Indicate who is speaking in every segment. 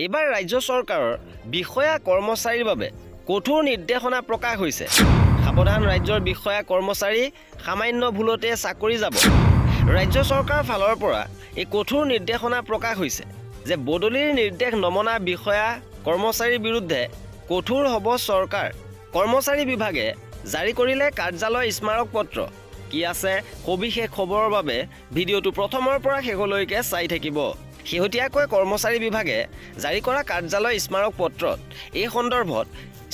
Speaker 1: এইবাৰ ৰাজ্য চৰকাৰৰ বিষয়া কৰ্মচাৰীৰ বাবে কঠোৰ নিৰ্দেশনা প্ৰকাশ হৈছে। সাৱধান ৰাজ্যৰ বিষয়া কৰ্মচাৰী, সামান্য ভুলতে চাকৰি যাব। ৰাজ্য চৰকাৰৰ ফালৰ পৰা এই কঠোৰ নিৰ্দেশনা প্ৰকাশ হৈছে যে বদলিৰ নিৰ্দেশ নমনা বিষয়া কৰ্মচাৰীৰ বিৰুদ্ধে কঠোৰ হ'ব চৰকাৰ। কৰ্মচাৰী বিভাগে জাৰি কৰিলে কাৰ্যালয় স্মাৰক পত্ৰ। কি আছে সবিশেষ খবৰৰ বাবে ভিডিঅ'টো প্ৰথমৰ পৰা শেষলৈকে চাই থাকিব। শেহতীয়াকৈ কৰ্মচাৰী বিভাগে জাৰি কৰা কাৰ্যালয় স্মাৰক পত্ৰত এই সন্দৰ্ভত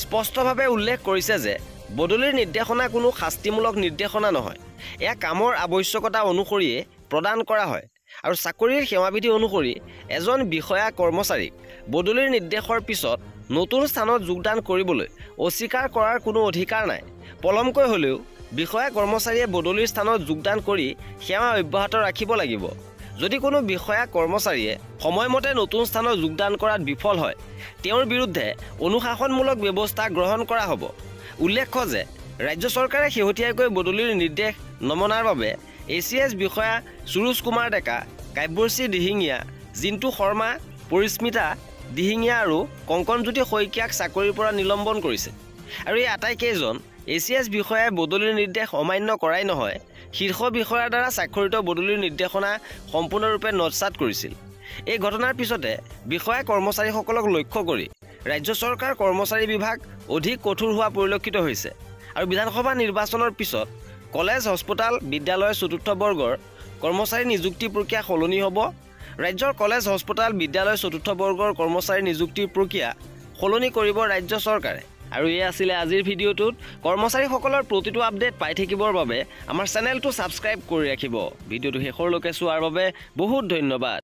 Speaker 1: স্পষ্টভাৱে উল্লেখ কৰিছে যে বদলিৰ নিৰ্দেশনা কোনো শাস্তিমূলক নিৰ্দেশনা নহয়। এয়া কামৰ আৱশ্যকতা অনুসৰিয়ে প্ৰদান কৰা হয় আৰু চাকৰিৰ সেৱাবিধি অনুসৰি এজন বিষয়া কৰ্মচাৰীক বদলিৰ নিৰ্দেশৰ পিছত নতুন স্থানত যোগদান কৰিবলৈ অস্বীকাৰ কৰাৰ কোনো অধিকাৰ নাই। পলমকৈ হ'লেও বিষয়া কৰ্মচাৰীয়ে বদলিৰ স্থানত যোগদান কৰি সেৱা অব্যাহত ৰাখিব লাগিব। যদি কোনো বিষয়া কৰ্মচাৰীয়ে সময়মতে নতুন স্থানত যোগদান কৰাত বিফল হয়, তেওঁৰ বিৰুদ্ধে অনুশাসনমূলক ব্যৱস্থা গ্ৰহণ কৰা হ'ব। উল্লেখ্য যে ৰাজ্য চৰকাৰে শেহতীয়াকৈ বদলিৰ নিৰ্দেশ নমনাৰ বাবে ACS বিষয়া সুৰুজ কুমাৰ ডেকা, কাব্যশ্ৰী দিহিঙীয়া, জিন্তু শৰ্মা, পৰিস্মিতা দিহিঙীয়া আৰু কংকনজ্যোতি শইকীয়াক চাকৰিৰ পৰা নিলম্বন কৰিছে। আৰু এই আটাইকেইজন ACS বিষয়াই বদলিৰ নিৰ্দেশ অমান্য কৰাই নহয়, শীৰ্ষ বিষয়াৰ দ্বাৰা স্বাক্ষৰিত বদলিৰ নিৰ্দেশনা সম্পূৰ্ণৰূপে নস্যাৎ কৰিছিল। এই ঘটনাৰ পিছতে বিষয়া কৰ্মচাৰীসকলক লক্ষ্য কৰি ৰাজ্য চৰকাৰ কৰ্মচাৰী বিভাগ অধিক কঠোৰ হোৱা পৰিলক্ষিত হৈছে। আৰু বিধানসভা নিৰ্বাচনৰ পিছত কলেজ, হস্পিটাল, বিদ্যালয় চতুৰ্থ বৰ্গৰ কৰ্মচাৰী নিযুক্তি প্ৰক্ৰিয়া সলনি হ'ব। ৰাজ্যৰ কলেজ, হস্পিটাল, বিদ্যালয় চতুৰ্থ বৰ্গৰ কৰ্মচাৰী নিযুক্তিৰ প্ৰক্ৰিয়া সলনি কৰিব ৰাজ্য চৰকাৰে। আৰু এই আছিলে আজিৰ ভিডিঅ'টোত। কৰ্মচাৰীসকলৰ প্ৰতিটো আপডেট পাই থাকিবৰ বাবে আমাৰ চেনেলটো ছাবস্ক্ৰাইব কৰি ৰাখিব। ভিডিঅ'টো শেষলৈকে চোৱাৰ বাবে বহুত ধন্যবাদ।